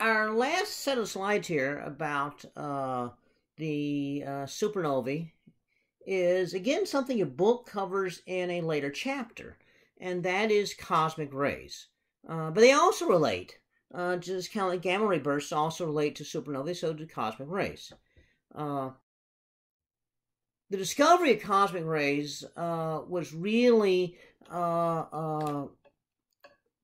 Our last set of slides here about the supernovae is, again, something your book covers in a later chapter, and that is cosmic rays. But they also relate, just kind of like gamma ray bursts also relate to supernovae, so do cosmic rays. The discovery of cosmic rays was really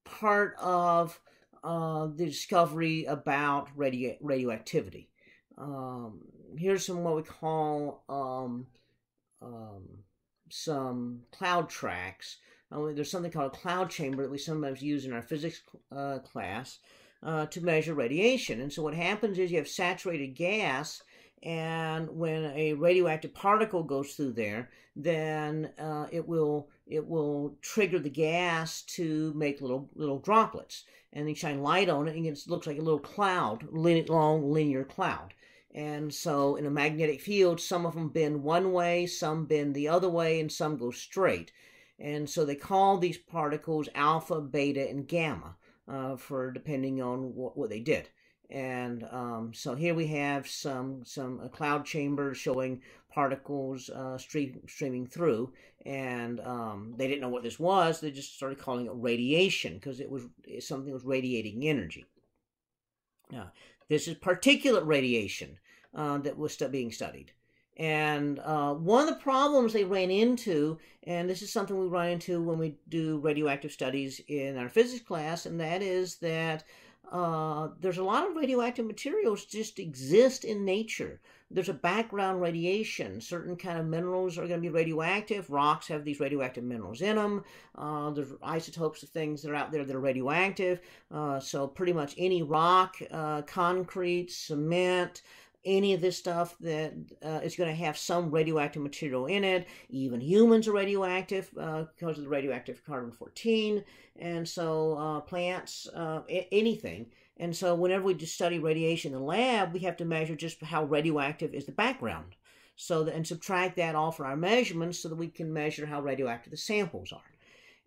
part of the discovery about radioactivity. Here's some what we call some cloud tracks. There's something called a cloud chamber that we sometimes use in our physics class to measure radiation. And so what happens is you have saturated gas, and when a radioactive particle goes through there, then it will trigger the gas to make little droplets, and they shine light on it, and it looks like a little cloud, long linear cloud. And so in a magnetic field, some of them bend one way, some bend the other way, and some go straight. And so they call these particles alpha, beta, and gamma for depending on what they did. And so here we have some cloud chambers showing particles streaming through, and they didn't know what this was. They just started calling it radiation because it was something that was radiating energy. Now, this is particulate radiation that was being studied. And one of the problems they ran into, and this is something we run into when we do radioactive studies in our physics class, and that is that there's a lot of radioactive materials just exist in nature. There's a background radiation. Certain kind of minerals are going to be radioactive. Rocks have these radioactive minerals in them. There's isotopes of things that are out there that are radioactive. So pretty much any rock, concrete, cement, any of this stuff that is going to have some radioactive material in it. Even humans are radioactive because of the radioactive carbon-14. And so plants, anything. And so whenever we just study radiation in the lab, we have to measure just how radioactive is the background. And subtract that off for our measurements so that we can measure how radioactive the samples are.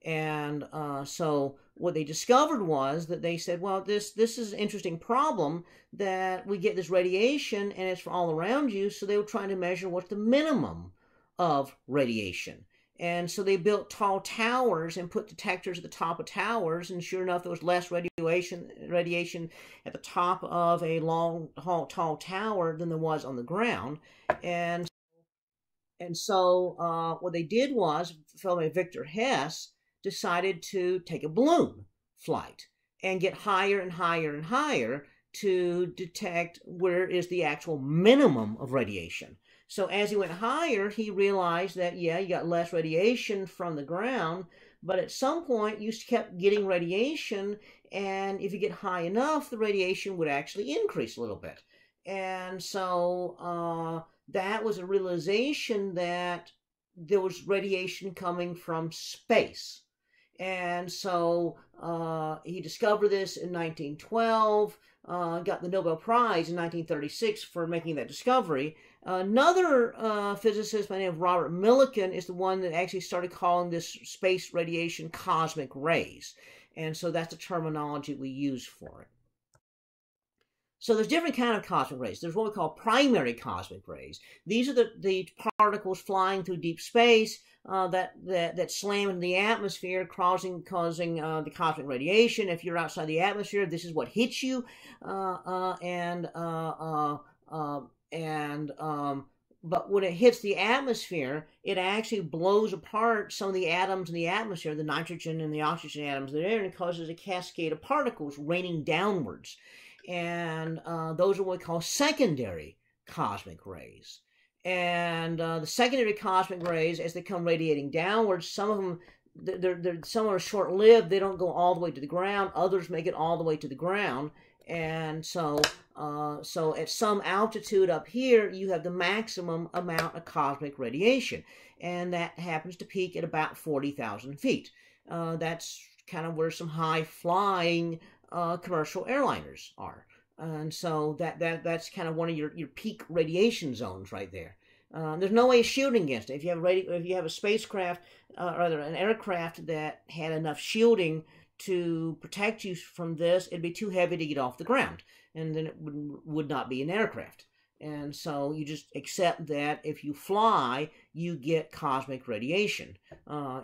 And so what they discovered was that they said, well, this is an interesting problem that we get this radiation and it's from all around you. So they were trying to measure what's the minimum of radiation. And so they built tall towers and put detectors at the top of towers. And sure enough, there was less radiation at the top of a tall tower than there was on the ground. And so what they did was, a fellow named Victor Hess decided to take a balloon flight and get higher and higher and higher to detect where is the actual minimum of radiation. So as he went higher, he realized that, yeah, you got less radiation from the ground, but at some point you kept getting radiation, and if you get high enough, the radiation would actually increase a little bit. And so that was a realization that there was radiation coming from space. And so he discovered this in 1912, got the Nobel Prize in 1936 for making that discovery. Another physicist by the name of Robert Millikan is the one that actually started calling this space radiation cosmic rays. And so that's the terminology we use for it. So there's different kind of cosmic rays. There's what we call primary cosmic rays. These are the particles flying through deep space that slam into the atmosphere, causing the cosmic radiation. If you're outside the atmosphere, this is what hits you. But when it hits the atmosphere, it actually blows apart some of the atoms in the atmosphere, the nitrogen and the oxygen atoms that are there, and causes a cascade of particles raining downwards. And those are what we call secondary cosmic rays. And the secondary cosmic rays, as they come radiating downwards, some of them, some are short-lived. They don't go all the way to the ground. Others make it all the way to the ground. And so at some altitude up here, you have the maximum amount of cosmic radiation. And that happens to peak at about 40,000 feet. That's kind of where some high-flying commercial airliners are. And so that's kind of one of your peak radiation zones right there. There's no way of shielding against it. If you have a spacecraft, or rather an aircraft that had enough shielding to protect you from this, it'd be too heavy to get off the ground, and then it would not be an aircraft. And so you just accept that if you fly, you get cosmic radiation.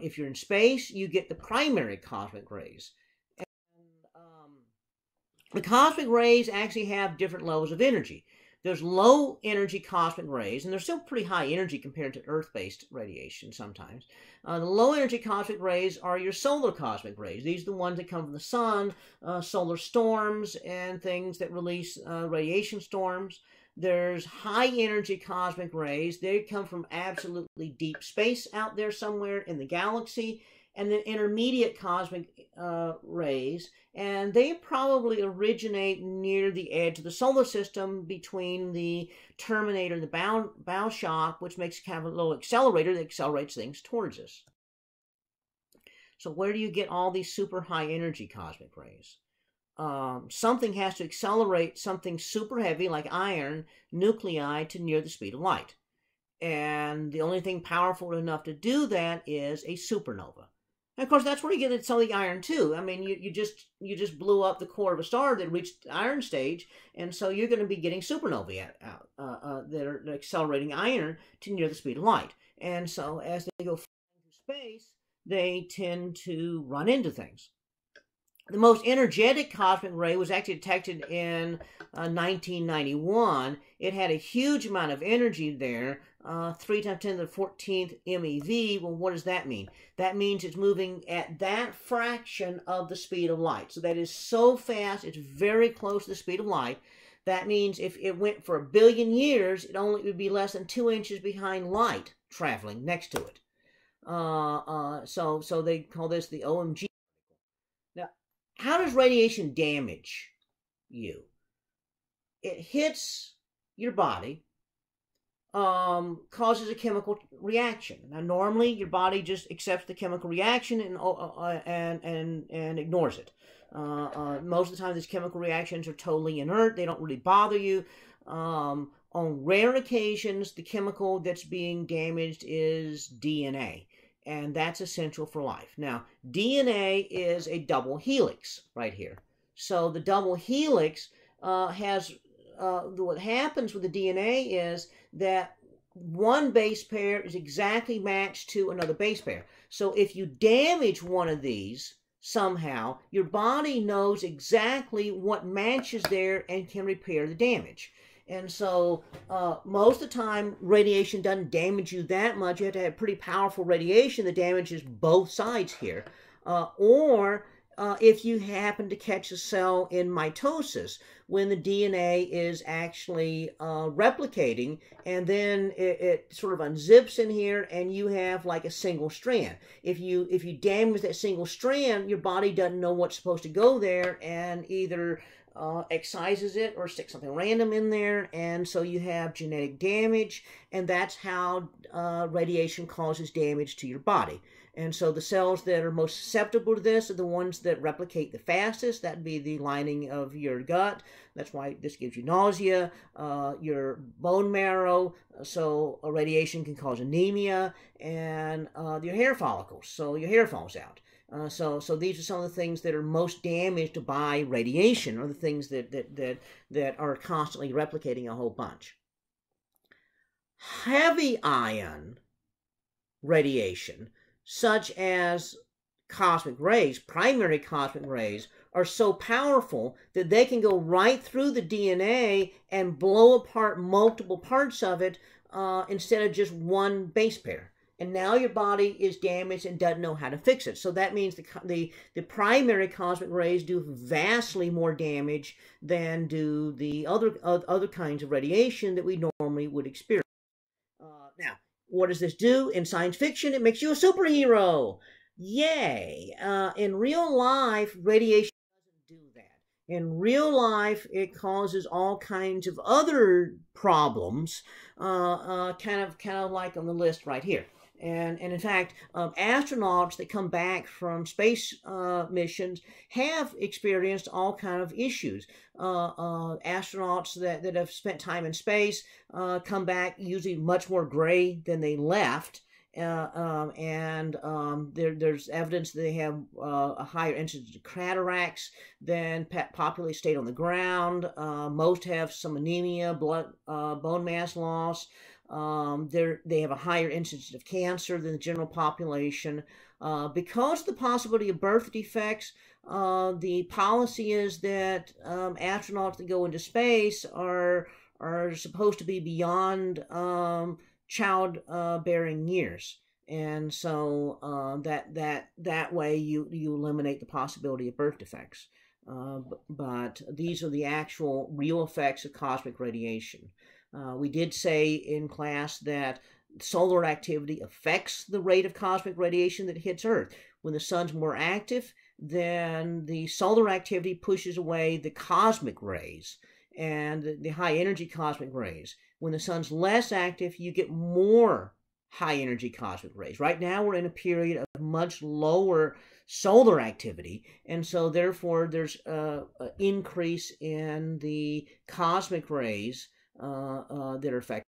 If you're in space, you get the primary cosmic rays. The cosmic rays actually have different levels of energy. There's low energy cosmic rays, and they're still pretty high energy compared to Earth-based radiation sometimes. The low energy cosmic rays are your solar cosmic rays. These are the ones that come from the sun, solar storms, and things that release radiation storms. There's high energy cosmic rays. They come from absolutely deep space out there somewhere in the galaxy. And then intermediate cosmic rays, and they probably originate near the edge of the solar system between the terminator and the bow shock, which makes kind of a little accelerator that accelerates things towards us. So where do you get all these super high energy cosmic rays? Something has to accelerate something super heavy like iron nuclei to near the speed of light. And the only thing powerful enough to do that is a supernova. And of course, that's where you get some of the iron too. I mean, you just blew up the core of a star that reached the iron stage, and so you're going to be getting supernovae that are accelerating iron to near the speed of light. And so as they go flying through space, they tend to run into things. The most energetic cosmic ray was actually detected in 1991. It had a huge amount of energy there, 3 × 10⁻14 MeV. Well, what does that mean? That means it's moving at that fraction of the speed of light. So that is so fast, it's very close to the speed of light. That means if it went for 1 billion years, it only would be less than 2 inches behind light traveling next to it. So they call this the OMG. Now, how does radiation damage you? It hits your body, causes a chemical reaction. Now, normally your body just accepts the chemical reaction and ignores it. Most of the time, these chemical reactions are totally inert. They don't really bother you. On rare occasions, the chemical that's being damaged is DNA. And that's essential for life. Now, DNA is a double helix right here. So the double helix has, what happens with the DNA is that one base pair is exactly matched to another base pair. So if you damage one of these somehow, your body knows exactly what matches there and can repair the damage. And so most of the time, radiation doesn't damage you that much. You have to have pretty powerful radiation that damages both sides here. Or if you happen to catch a cell in mitosis, when the DNA is actually replicating, and then it sort of unzips in here, and you have like a single strand. If you damage that single strand, your body doesn't know what's supposed to go there, and either excises it or sticks something random in there, and so you have genetic damage, and that's how radiation causes damage to your body. And so the cells that are most susceptible to this are the ones that replicate the fastest. That'd be the lining of your gut. That's why this gives you nausea, your bone marrow, so radiation can cause anemia, and your hair follicles, so your hair falls out. So these are some of the things that are most damaged by radiation, or the things that are constantly replicating a whole bunch. Heavy ion radiation, such as cosmic rays, primary cosmic rays, are so powerful that they can go right through the DNA and blow apart multiple parts of it instead of just one base pair. And now your body is damaged and doesn't know how to fix it. So that means the primary cosmic rays do vastly more damage than do the other kinds of radiation that we normally would experience. Now, what does this do? In science fiction, it makes you a superhero. Yay! In real life, radiation doesn't do that. In real life, it causes all kinds of other problems, kind of like on the list right here. And in fact, astronauts that come back from space missions have experienced all kinds of issues. Astronauts that have spent time in space come back usually much more gray than they left. there's evidence that they have a higher incidence of cataracts than populace stayed on the ground. Most have some anemia, bone mass loss. They have a higher incidence of cancer than the general population. Because of the possibility of birth defects, the policy is that astronauts that go into space are supposed to be beyond childbearing years, and so that way you eliminate the possibility of birth defects. But these are the actual real effects of cosmic radiation. We did say in class that solar activity affects the rate of cosmic radiation that hits Earth. When the sun's more active, then the solar activity pushes away the cosmic rays and the high energy cosmic rays. When the sun's less active, you get more high energy cosmic rays. Right now we're in a period of much lower solar activity, and so therefore there's an increase in the cosmic rays that are affected.